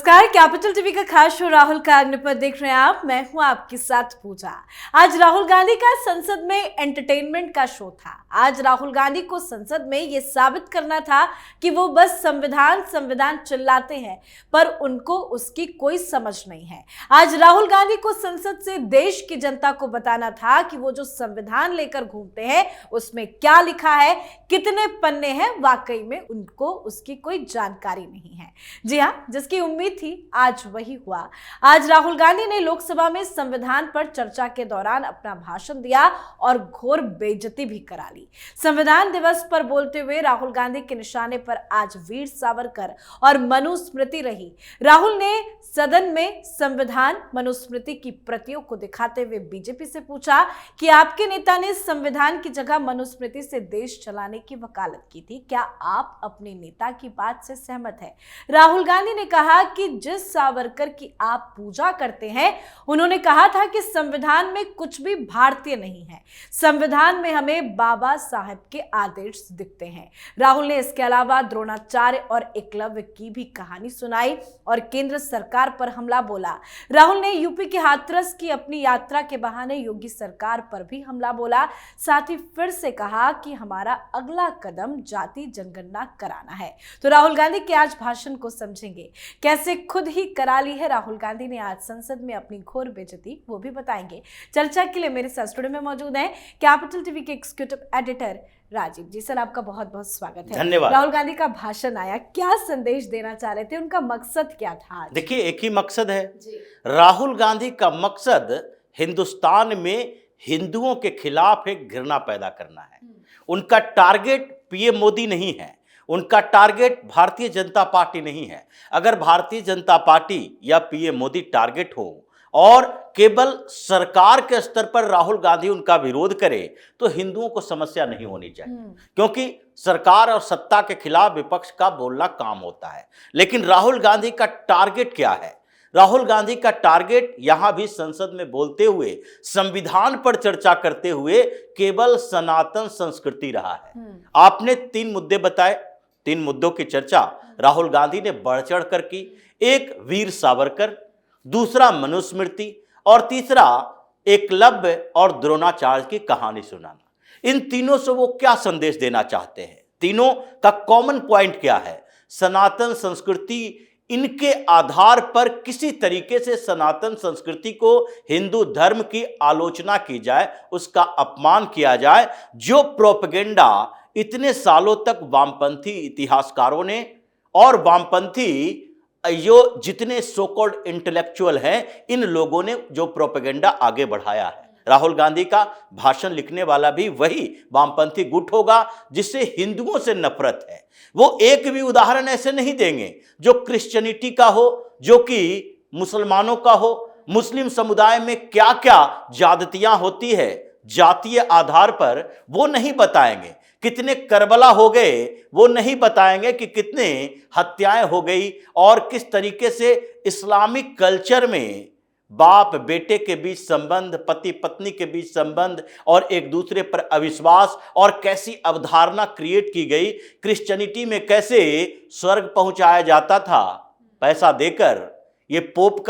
नमस्कार, capital TV का खास शो राहुल का अग्निपथ देख रहे हैं आप। मैं हूं आपके साथ पूजा। आज राहुल गांधी का संसद में एंटरटेनमेंट का शो था। आज राहुल गांधी को संसद में यह साबित करना था कि वो बस संविधान संविधान चिल्लाते हैं, पर उनको उसकी कोई समझ नहीं है। आज राहुल गांधी को संसद से देश की जनता को बताना था कि वो जो संविधान लेकर घूमते हैं उसमें क्या लिखा है, कितने पन्ने हैं, वाकई में उनको उसकी कोई जानकारी नहीं है। जी हाँ, जिसकी उम्मीद थी आज वही हुआ। आज राहुल गांधी ने लोकसभा में संविधान पर चर्चा के दौरान अपना भाषण दिया और घोर बेइज्जती भी करा ली। संविधान दिवस पर बोलते हुए राहुल गांधी के निशाने पर आज वीर सावरकर और मनुस्मृति रही। राहुल ने सदन में संविधान मनुस्मृति की प्रतियों को दिखाते हुए बीजेपी से पूछा कि आपके नेता ने संविधान की जगह मनुस्मृति से देश चलाने की वकालत की थी, क्या आप अपने नेता की बात से सहमत है? राहुल गांधी ने कहा कि जिस सावरकर की आप पूजा करते हैं, उन्होंने कहा था कि संविधान में कुछ भी भारतीय नहीं है, संविधान में हमें बाबा साहब के आदेश दिखते हैं। राहुल ने इसके अलावा द्रोणाचार्य और एकलव्य की भी कहानी सुनाई और केंद्र सरकार पर हमला बोला। राहुल ने यूपी के हाथरस की अपनी यात्रा के बहाने योगी सरकार पर भी हमला बोला। साथ ही फिर से कहा कि हमारा अगला कदम जाति जनगणना कराना है। तो राहुल गांधी के आज भाषण को समझेंगे, कैसे खुद ही करा ली है राहुल गांधी ने आज संसद में अपनी घोर बेइज्जती, वो भी बताएंगे। चर्चा के लिए मेरे साथ स्टूडियो में मौजूद हैं कैपिटल टीवी के एग्जीक्यूटिव एडिटर राजीव जी। सर, आपका बहुत बहुत स्वागत है। धन्यवाद। राहुल गांधी का भाषण आया, क्या संदेश देना चाह रहे थे, उनका मकसद क्या था? देखिए, एक ही मकसद है राहुल गांधी का मकसद हिंदुस्तान में हिंदुओं के खिलाफ एक घृणा पैदा करना है। उनका टारगेट पीएम मोदी नहीं है, उनका टारगेट भारतीय जनता पार्टी नहीं है। अगर भारतीय जनता पार्टी या पीएम मोदी टारगेट हो और केवल सरकार के स्तर पर राहुल गांधी उनका विरोध करे तो हिंदुओं को समस्या नहीं होनी चाहिए, क्योंकि सरकार और सत्ता के खिलाफ विपक्ष का बोलना काम होता है। लेकिन राहुल गांधी का टारगेट क्या है? राहुल गांधी का टारगेट यहां भी संसद में बोलते हुए, संविधान पर चर्चा करते हुए केवल सनातन संस्कृति रहा है। आपने 3 मुद्दे बताए, 3 मुद्दों की चर्चा राहुल गांधी ने बढ़ चढ़ कर की। एक वीर सावरकर, दूसरा मनुस्मृति और तीसरा एकलव्य और द्रोणाचार्य की कहानी सुनाना। इन तीनों से वो क्या संदेश देना चाहते हैं? तीनों का कॉमन पॉइंट क्या है? सनातन संस्कृति, इनके आधार पर किसी तरीके से सनातन संस्कृति को, हिंदू धर्म की आलोचना की जाए, उसका अपमान किया जाए। जो प्रोपेगेंडा इतने सालों तक वामपंथी इतिहासकारों ने और वामपंथी जो जितने सो कॉल्ड इंटेलेक्चुअल हैं, इन लोगों ने जो प्रोपेगेंडा आगे बढ़ाया है। राहुल गांधी का भाषण लिखने वाला भी वही वामपंथी गुट होगा जिससे हिंदुओं से नफरत है। वो एक भी उदाहरण ऐसे नहीं देंगे जो क्रिश्चियनिटी का हो, जो कि मुसलमानों का हो। मुस्लिम समुदाय में क्या क्या ज्यादतियां होती है जातीय आधार पर, वो नहीं बताएंगे। कितने करबला हो गए वो नहीं बताएंगे कि कितने हत्याएं हो गई और किस तरीके से इस्लामिक कल्चर में बाप बेटे के बीच संबंध, पति पत्नी के बीच संबंध और एक दूसरे पर अविश्वास और कैसी अवधारणा क्रिएट की गई। क्रिश्चियनिटी में कैसे स्वर्ग पहुंचाया जाता था पैसा देकर, ये पोप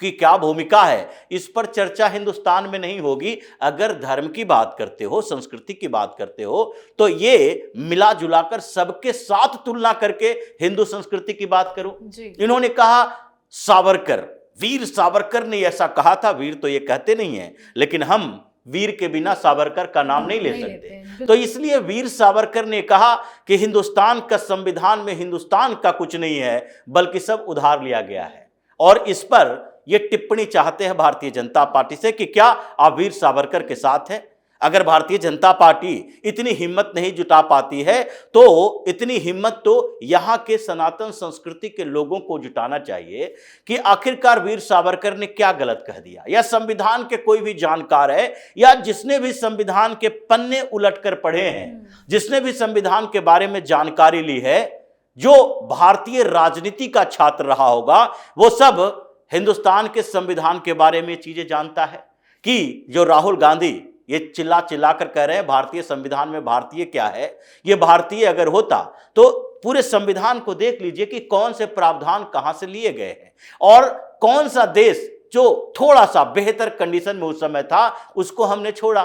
की क्या भूमिका है, इस पर चर्चा हिंदुस्तान में नहीं होगी। अगर धर्म की बात करते हो, संस्कृति की बात करते हो, तो ये मिला जुलाकर सबके साथ तुलना करके हिंदू संस्कृति की बात करो। इन्होंने कहा सावरकर, वीर सावरकर ने ऐसा कहा था। वीर तो ये कहते नहीं है, लेकिन हम वीर के बिना सावरकर का नाम नहीं ले सकते। तो इसलिए वीर सावरकर ने कहा कि हिंदुस्तान का संविधान में हिंदुस्तान का कुछ नहीं है, बल्कि सब उधार लिया गया है। और इस पर ये टिप्पणी चाहते हैं भारतीय जनता पार्टी से कि क्या आप वीर सावरकर के साथ हैं? अगर भारतीय जनता पार्टी इतनी हिम्मत नहीं जुटा पाती है तो इतनी हिम्मत तो यहाँ के सनातन संस्कृति के लोगों को जुटाना चाहिए कि आखिरकार वीर सावरकर ने क्या गलत कह दिया। या संविधान के कोई भी जानकार है या जिसने भी संविधान के पन्ने उलटकर पढ़े हैं, जिसने भी संविधान के बारे में जानकारी ली है, जो भारतीय राजनीति का छात्र रहा होगा, वो सब हिंदुस्तान के संविधान के बारे में चीजें जानता है कि जो राहुल गांधी ये चिल्ला चिल्ला कर कह रहे हैं भारतीय संविधान में भारतीय क्या है। ये भारतीय अगर होता तो पूरे संविधान को देख लीजिए कि कौन से प्रावधान कहां से लिए गए हैं और कौन सा देश जो थोड़ा सा बेहतर कंडीशन में उस समय था उसको हमने छोड़ा।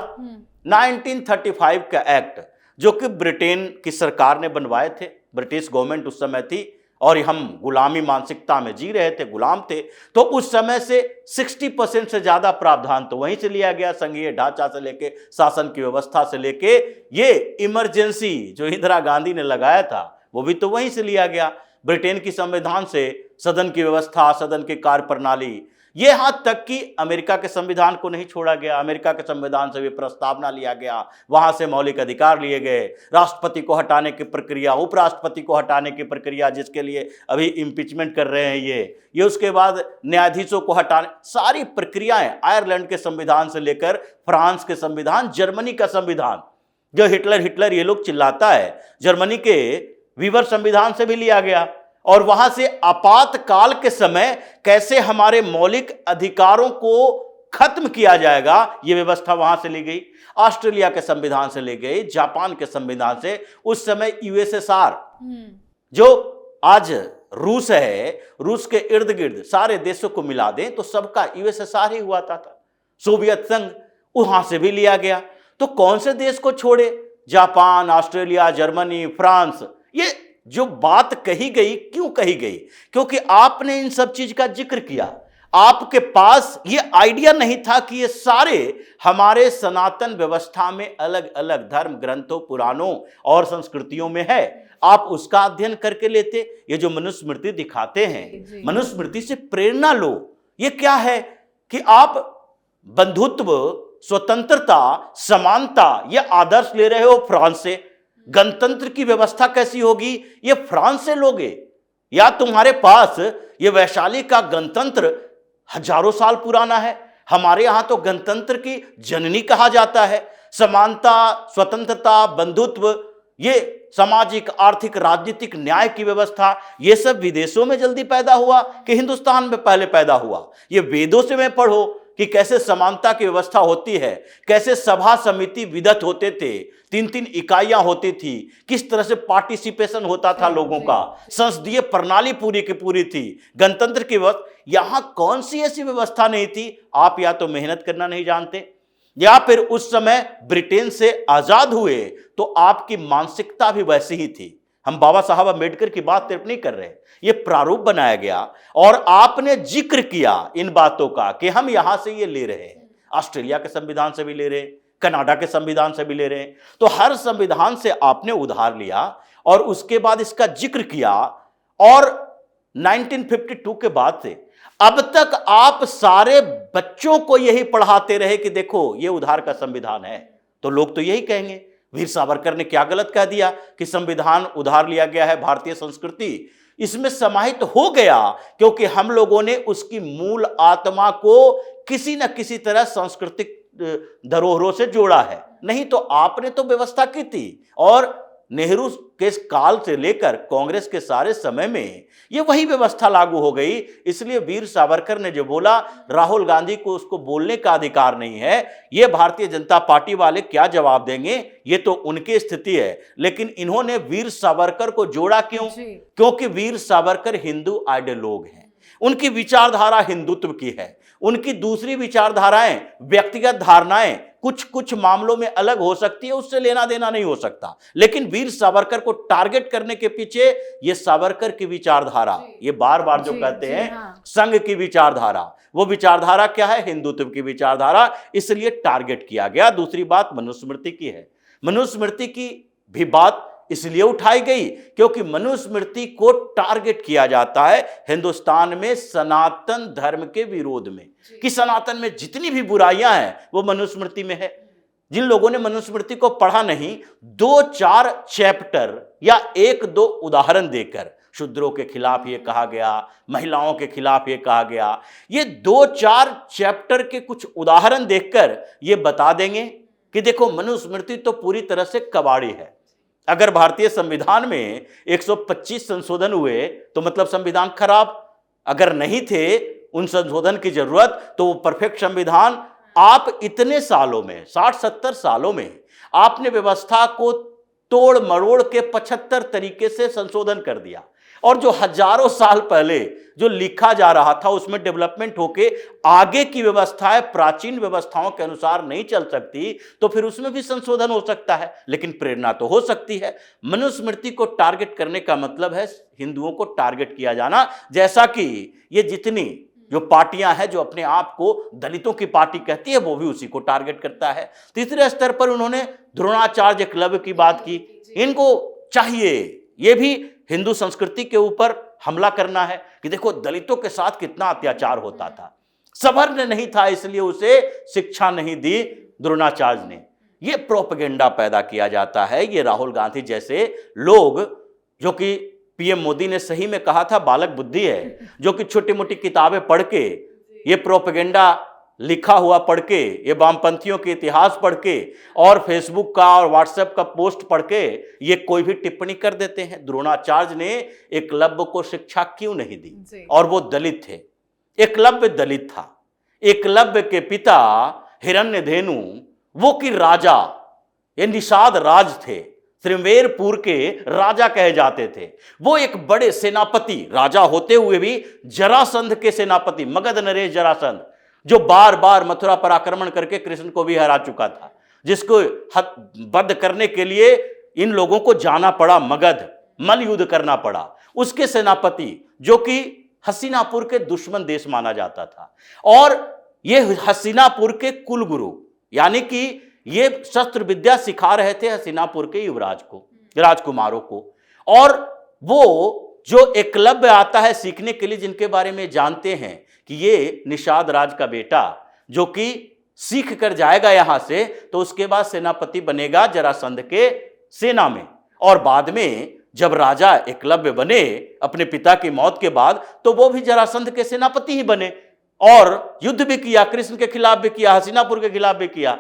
1935 का एक्ट जो कि ब्रिटेन की सरकार ने बनवाए थे, ब्रिटिश गवर्नमेंट उस समय थी और हम गुलामी मानसिकता में जी रहे थे, गुलाम थे, तो उस समय से 60% से ज्यादा प्रावधान तो वहीं से लिया गया, संघीय ढांचा से लेके शासन की व्यवस्था से लेके ये इमरजेंसी जो इंदिरा गांधी ने लगाया था वो भी तो वहीं से लिया गया। ब्रिटेन की संविधान से सदन की व्यवस्था, सदन की कार्य प्रणाली, ये यहां तक कि अमेरिका के संविधान को नहीं छोड़ा गया, अमेरिका के संविधान से भी प्रस्तावना लिया गया, वहां से मौलिक अधिकार लिए गए, राष्ट्रपति को हटाने की प्रक्रिया, उपराष्ट्रपति को हटाने की प्रक्रिया जिसके लिए अभी इम्पीचमेंट कर रहे हैं ये उसके बाद न्यायाधीशों को हटाने, सारी प्रक्रियाएं आयरलैंड के संविधान से लेकर फ्रांस के संविधान, जर्मनी का संविधान जो हिटलर ये लोग चिल्लाता है, जर्मनी के वीवर संविधान से भी लिया गया और वहां से आपातकाल के समय कैसे हमारे मौलिक अधिकारों को खत्म किया जाएगा यह व्यवस्था वहां से ली गई, ऑस्ट्रेलिया के संविधान से ली गई, जापान के संविधान से, उस समय यूएसएसआर जो आज रूस है, रूस के इर्द गिर्द सारे देशों को मिला दें तो सबका यूएसएसआर ही हुआ था। सोवियत संघ वहां से भी लिया गया। तो कौन से देश को छोड़े? Japan, Australia, Germany, France. ये जो बात कही गई क्यों कही गई? क्योंकि आपने इन सब चीज का जिक्र किया, आपके पास ये आइडिया नहीं था कि ये सारे हमारे सनातन व्यवस्था में अलग अलग धर्म ग्रंथों, पुराणों और संस्कृतियों में है, आप उसका अध्ययन करके लेते। ये जो मनुस्मृति दिखाते हैं, मनुस्मृति से प्रेरणा लो। ये क्या है कि आप बंधुत्व, स्वतंत्रता, समानता ये आदर्श ले रहे हो फ्रांस से, गणतंत्र की व्यवस्था कैसी होगी ये फ्रांस से लोगे, या तुम्हारे पास ये वैशाली का गणतंत्र हजारों साल पुराना है। हमारे यहां तो गणतंत्र की जननी कहा जाता है। समानता, स्वतंत्रता, बंधुत्व, ये सामाजिक, आर्थिक, राजनीतिक न्याय की व्यवस्था, ये सब विदेशों में जल्दी पैदा हुआ कि हिंदुस्तान में पहले पैदा हुआ? ये वेदों से में पढ़ो कि कैसे समानता की व्यवस्था होती है, कैसे सभा समिति विधत होते थे, 3-3 इकाइयां होती थी, किस तरह से पार्टिसिपेशन होता था लोगों का, संसदीय प्रणाली पूरी की पूरी थी, गणतंत्र की व्यवस्था। यहां कौन सी ऐसी व्यवस्था नहीं थी? आप या तो मेहनत करना नहीं जानते, या फिर उस समय ब्रिटेन से आजाद हुए तो आपकी मानसिकता भी वैसी ही थी। हम बाबा साहब अम्बेडकर की बात सिर्फ नहीं कर रहे, ये प्रारूप बनाया गया और आपने जिक्र किया इन बातों का कि हम यहां से ये ले रहे हैं, ऑस्ट्रेलिया के संविधान से भी ले रहे हैं, कनाडा के संविधान से भी ले रहे हैं। तो हर संविधान से आपने उधार लिया और उसके बाद इसका जिक्र किया और 1952 के बाद से अब तक आप सारे बच्चों को यही पढ़ाते रहे कि देखो ये उधार का संविधान है। तो लोग तो यही कहेंगे वीर सावरकर ने क्या गलत कह दिया कि संविधान उधार लिया गया है, भारतीय संस्कृति इसमें समाहित हो गया, क्योंकि हम लोगों ने उसकी मूल आत्मा को किसी न किसी तरह सांस्कृतिक धरोहरों से जोड़ा है। नहीं तो आपने तो व्यवस्था की थी और नेहरू के काल से लेकर कांग्रेस के सारे समय में ये वही व्यवस्था लागू हो गई। इसलिए वीर सावरकर ने जो बोला राहुल गांधी को उसको बोलने का अधिकार नहीं है, ये भारतीय जनता पार्टी वाले क्या जवाब देंगे, ये तो उनकी स्थिति है। लेकिन इन्होंने वीर सावरकर को जोड़ा क्यों? क्योंकि वीर सावरकर हिंदू आइडियोलॉग हैं, उनकी विचारधारा हिंदुत्व की है, उनकी दूसरी विचारधाराएं, व्यक्तिगत धारणाएं कुछ कुछ मामलों में अलग हो सकती है, उससे लेना देना नहीं हो सकता। लेकिन वीर सावरकर को टारगेट करने के पीछे ये सावरकर की विचारधारा, ये बार बार जो कहते हैं संघ की विचारधारा, वो विचारधारा क्या है? हिंदुत्व की विचारधारा, इसलिए टारगेट किया गया। दूसरी बात मनुस्मृति की है। मनुस्मृति की भी बात इसलिए उठाई गई क्योंकि मनुस्मृति को टारगेट किया जाता है हिंदुस्तान में सनातन धर्म के विरोध में, कि सनातन में जितनी भी बुराइयां हैं वो मनुस्मृति में है। जिन लोगों ने मनुस्मृति को पढ़ा नहीं, 2-4 चैप्टर या 1-2 उदाहरण देकर शूद्रों के खिलाफ ये कहा गया, महिलाओं के खिलाफ ये कहा गया, ये 2-4 चैप्टर के कुछ उदाहरण देखकर ये बता देंगे कि देखो मनुस्मृति तो पूरी तरह से कबाड़ी है। अगर भारतीय संविधान में 125 संशोधन हुए तो मतलब संविधान खराब, अगर नहीं थे उन संशोधन की जरूरत तो वो परफेक्ट संविधान आप इतने सालों में 60-70 सालों में आपने व्यवस्था को तोड़ मरोड़ के 75 तरीके से संशोधन कर दिया, और जो हजारों साल पहले जो लिखा जा रहा था उसमें डेवलपमेंट होके आगे की व्यवस्थाएं प्राचीन व्यवस्थाओं के अनुसार नहीं चल सकती, तो फिर उसमें भी संशोधन हो सकता है, लेकिन प्रेरणा तो हो सकती है। मनुस्मृति को टारगेट करने का मतलब है हिंदुओं को टारगेट किया जाना, जैसा कि ये जितनी जो पार्टियां हैं जो अपने आप को दलितों की पार्टी कहती है वो भी उसी को टारगेट करता है। तीसरे स्तर पर उन्होंने द्रोणाचार्य एकलव्य की बात की। इनको चाहिए ये भी हिंदू संस्कृति के ऊपर हमला करना है कि देखो दलितों के साथ कितना अत्याचार होता था, सवर्ण नहीं था इसलिए उसे शिक्षा नहीं दी द्रोणाचार्य ने। ये प्रोपेगेंडा पैदा किया जाता है। ये राहुल गांधी जैसे लोग, जो कि पीएम मोदी ने सही में कहा था बालक बुद्धि है, जो कि छोटी मोटी किताबें पढ़ के, ये प्रोपेगेंडा लिखा हुआ पढ़ के, ये वामपंथियों के इतिहास पढ़ के और फेसबुक का और व्हाट्सएप का पोस्ट पढ़ के ये कोई भी टिप्पणी कर देते हैं। द्रोणाचार्य ने एकलव्य को शिक्षा क्यों नहीं दी? और वो दलित थे, एकलव्य दलित था। एकलव्य के पिता हिरण्यधेनु वो कि राजा, ये निषाद राज थे, श्रृंगेरपुर के राजा कहे जाते थे। वो एक बड़े सेनापति, राजा होते हुए भी जरासंध के सेनापति, मगध नरेश जरासंध, जो बार बार मथुरा पर आक्रमण करके कृष्ण को भी हरा चुका था, जिसको वध करने के लिए इन लोगों को जाना पड़ा, मगध मल युद्ध करना पड़ा। उसके सेनापति जो कि हस्तिनापुर के दुश्मन देश माना जाता था, और ये हस्तिनापुर के कुलगुरु, यानी कि ये शस्त्र विद्या सिखा रहे थे हस्तिनापुर के युवराज को, राजकुमारों को। और वो जो एकलव्य आता है सीखने के लिए, जिनके बारे में जानते हैं कि ये निषाद राज का बेटा जो कि सीख कर जाएगा यहां से, तो उसके बाद सेनापति बनेगा जरासंध के सेना में, और बाद में जब राजा एकलव्य बने अपने पिता की मौत के बाद, तो वो भी जरासंध के सेनापति ही बने और युद्ध भी किया, कृष्ण के खिलाफ भी किया, हस्तिनापुर के खिलाफ भी किया।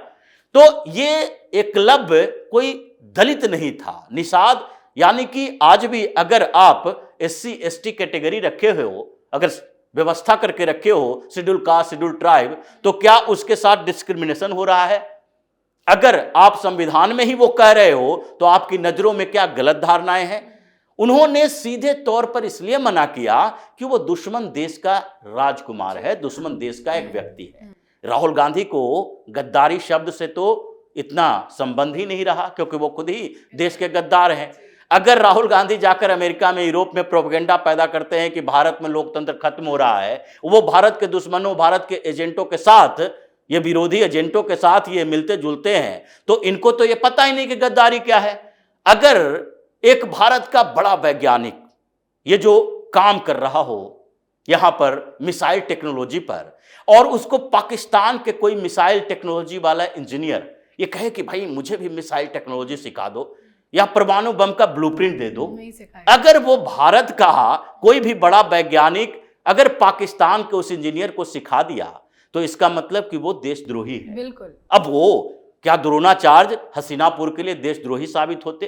तो ये एकलव्य कोई दलित नहीं था, निषाद। यानी कि आज भी अगर आप SC ST कैटेगरी रखे हो, अगर व्यवस्था करके रखे हो शेड्यूल कास्ट शेड्यूल ट्राइब, तो क्या उसके साथ डिस्क्रिमिनेशन हो रहा है? अगर आप संविधान में ही वो कह रहे हो तो आपकी नजरों में क्या गलत धारणाएं हैं? उन्होंने सीधे तौर पर इसलिए मना किया कि वो दुश्मन देश का राजकुमार है, दुश्मन देश का एक व्यक्ति है। राहुल गांधी को गद्दारी शब्द से तो इतना संबंध ही नहीं रहा, क्योंकि वो खुद ही देश के गद्दार हैं। अगर राहुल गांधी जाकर अमेरिका में, यूरोप में प्रोपेगेंडा पैदा करते हैं कि भारत में लोकतंत्र खत्म हो रहा है, वो भारत के दुश्मनों, भारत के एजेंटों के साथ, ये विरोधी एजेंटों के साथ ये मिलते जुलते हैं, तो इनको तो ये पता ही नहीं कि गद्दारी क्या है। अगर एक भारत का बड़ा वैज्ञानिक ये जो काम कर रहा हो यहां पर मिसाइल टेक्नोलॉजी पर, और उसको पाकिस्तान के कोई मिसाइल टेक्नोलॉजी वाला इंजीनियर ये कहे कि भाई मुझे भी मिसाइल टेक्नोलॉजी सिखा दो या परमाणु बम का ब्लूप्रिंट दे दो, अगर वो भारत का कोई भी बड़ा वैज्ञानिक अगर पाकिस्तान के उस इंजीनियर को सिखा दिया, तो इसका मतलब कि वो देशद्रोही है। बिल्कुल। अब वो क्या द्रोणाचार्य हस्तिनापुर के लिए देशद्रोही साबित होते?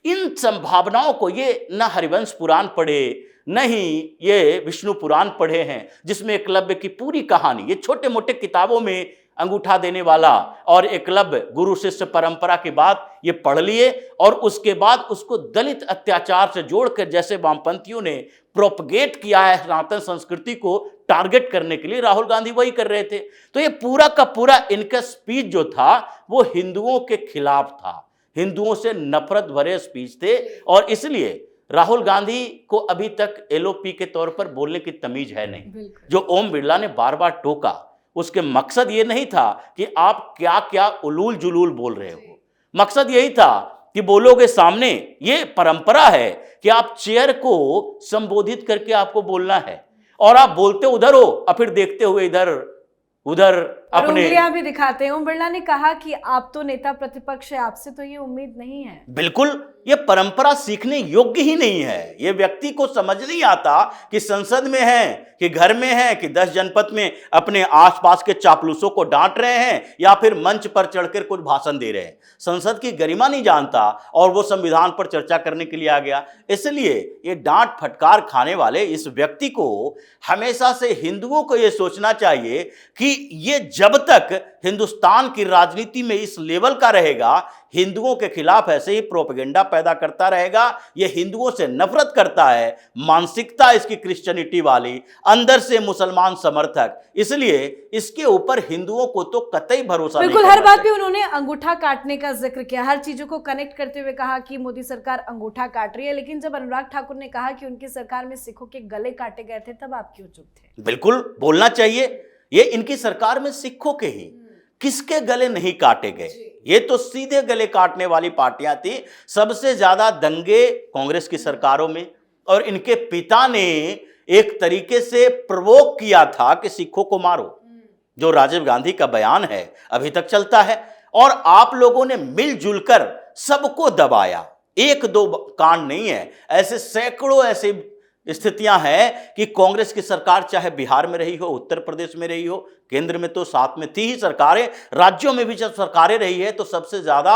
इन संभावनाओं को, ये न हरिवंश पुराण पढ़े न ही ये विष्णु पुराण पढ़े हैं जिसमें एकलव्य की पूरी कहानी, ये छोटे मोटे किताबों में अंगूठा देने वाला और एकलव्य गुरु शिष्य परंपरा की बात ये पढ़ लिए, और उसके बाद उसको दलित अत्याचार से जोड़कर, जैसे वामपंथियों ने प्रोपगेट किया है सनातन संस्कृति को टारगेट करने के लिए, राहुल गांधी वही कर रहे थे। तो ये पूरा का पूरा इनका स्पीच जो था वो हिंदुओं के खिलाफ था, हिंदुओं से नफरत भरे स्पीच थे। और इसलिए राहुल गांधी को अभी तक LOP के तौर पर बोलने की तमीज है नहीं। जो ओम बिरला ने बार बार टोका, उसके मकसद ये नहीं था कि आप क्या क्या उलूल जुलूल बोल रहे हो, मकसद यही था कि बोलोगे सामने, ये परंपरा है कि आप चेयर को संबोधित करके आपको बोलना है, और आप बोलते उधर हो और फिर देखते हुए इधर उधर अपने उंगलियां भी दिखाते हैं। ओम बिरला ने कहा कि आप तो नेता प्रतिपक्ष है, आपसे तो ये उम्मीद नहीं है। बिल्कुल, ये परंपरा सीखने योग्य ही नहीं है। ये व्यक्ति को समझ नहीं आता कि संसद में है कि घर में है कि 10 जनपद में अपने आसपास के चापलूसों को डांट रहे हैं या फिर मंच पर चढ़कर कुछ भाषण दे रहे हैं। संसद की गरिमा नहीं जानता और वो संविधान पर चर्चा करने के लिए आ गया। इसलिए ये डांट फटकार खाने वाले इस व्यक्ति को हमेशा से हिंदुओं को ये सोचना चाहिए कि ये जब तक हिंदुस्तान की राजनीति में इस लेवल का रहेगा, हिंदुओं के खिलाफ ऐसे ही प्रोपेगेंडा पैदा करता रहेगा। ये हिंदुओं से नफरत करता है, मानसिकता इसकी क्रिश्चियनिटी वाली, अंदर से मुसलमान समर्थक, इसलिए इसके ऊपर हिंदुओं को तो कतई भरोसा नहीं बिल्कुल, करना हर बात पे चाहिए। उन्होंने अंगूठा काटने का जिक्र किया, हर चीजों को कनेक्ट करते हुए कहा कि मोदी सरकार अंगूठा काट रही है। लेकिन जब अनुराग ठाकुर ने कहा कि उनकी सरकार में सिखों के गले काटे गए थे, तब आप क्यों चुप थे? बिल्कुल बोलना चाहिए। ये इनकी सरकार में सिखों के ही किसके गले नहीं काटे गए? ये तो सीधे गले काटने वाली पार्टियां थी। सबसे ज्यादा दंगे कांग्रेस की सरकारों में, और इनके पिता ने एक तरीके से प्रवोक किया था कि सिखों को मारो, जो राजीव गांधी का बयान है अभी तक चलता है। और आप लोगों ने मिलजुल कर सबको दबाया, एक दो कांड नहीं है, ऐसे सैकड़ों ऐसे स्थितियां हैं कि कांग्रेस की सरकार चाहे बिहार में रही हो, उत्तर प्रदेश में रही हो, केंद्र में तो साथ में थी ही सरकारें, राज्यों में भी जब सरकारें रही है तो सबसे ज्यादा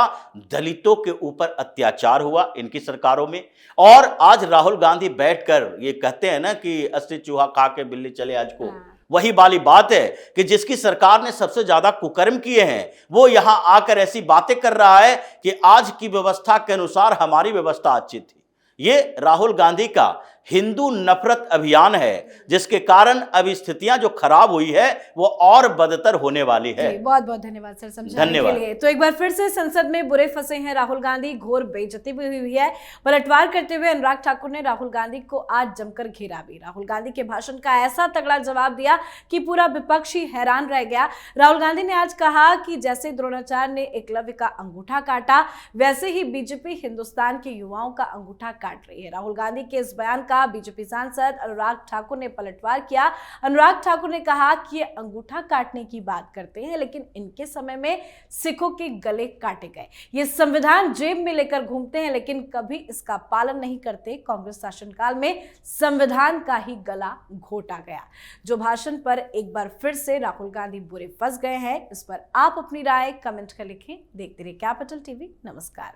दलितों के ऊपर अत्याचार हुआ इनकी सरकारों में। और आज राहुल गांधी बैठकर ये कहते हैं ना कि 80 चूहा खा के बिल्ली चले आज को, वही वाली बात है कि जिसकी सरकार ने सबसे ज्यादा कुकर्म किए हैं वो यहां आकर ऐसी बातें कर रहा है कि आज की व्यवस्था के अनुसार हमारी व्यवस्था अच्छी थी। ये राहुल गांधी का हिंदू नफरत अभियान है, जिसके कारण अब स्थितियां जो खराब हुई है वो और बदतर होने वाली है। बहुत बहुत धन्यवाद सर समझाने के लिए। तो एक बार फिर से संसद में बुरे फंसे हैं राहुल गांधी, घोर बेइज्जती भी हुई है। पलटवार करते हुए अनुराग ठाकुर ने राहुल गांधी को आज जमकर घेरा भी। राहुल गांधी के भाषण का ऐसा तगड़ा जवाब दिया कि पूरा विपक्ष ही हैरान रह गया। राहुल गांधी ने आज कहा कि जैसे द्रोणाचार्य ने एकलव्य का अंगूठा काटा, वैसे ही बीजेपी हिंदुस्तान के युवाओं का अंगूठा काट रही है। राहुल गांधी के इस बयान का बीजेपी सांसद अनुराग ठाकुर ने पलटवार किया। अनुराग ठाकुर ने कहा कि ये अंगूठा काटने की बात करते हैं, लेकिन इनके समय में सिखों के गले काटे गए। ये संविधान जेब में लेकर घूमते हैं, लेकिन कभी इसका पालन नहीं करते। कांग्रेस शासनकाल में संविधान का ही गला घोटा गया। जो भाषण पर एक बार फिर से राहुल गांधी बुरे फंस गए हैं, इस पर आप अपनी राय कमेंट कर लिखें। देखते रहिए कैपिटल टीवी। नमस्कार।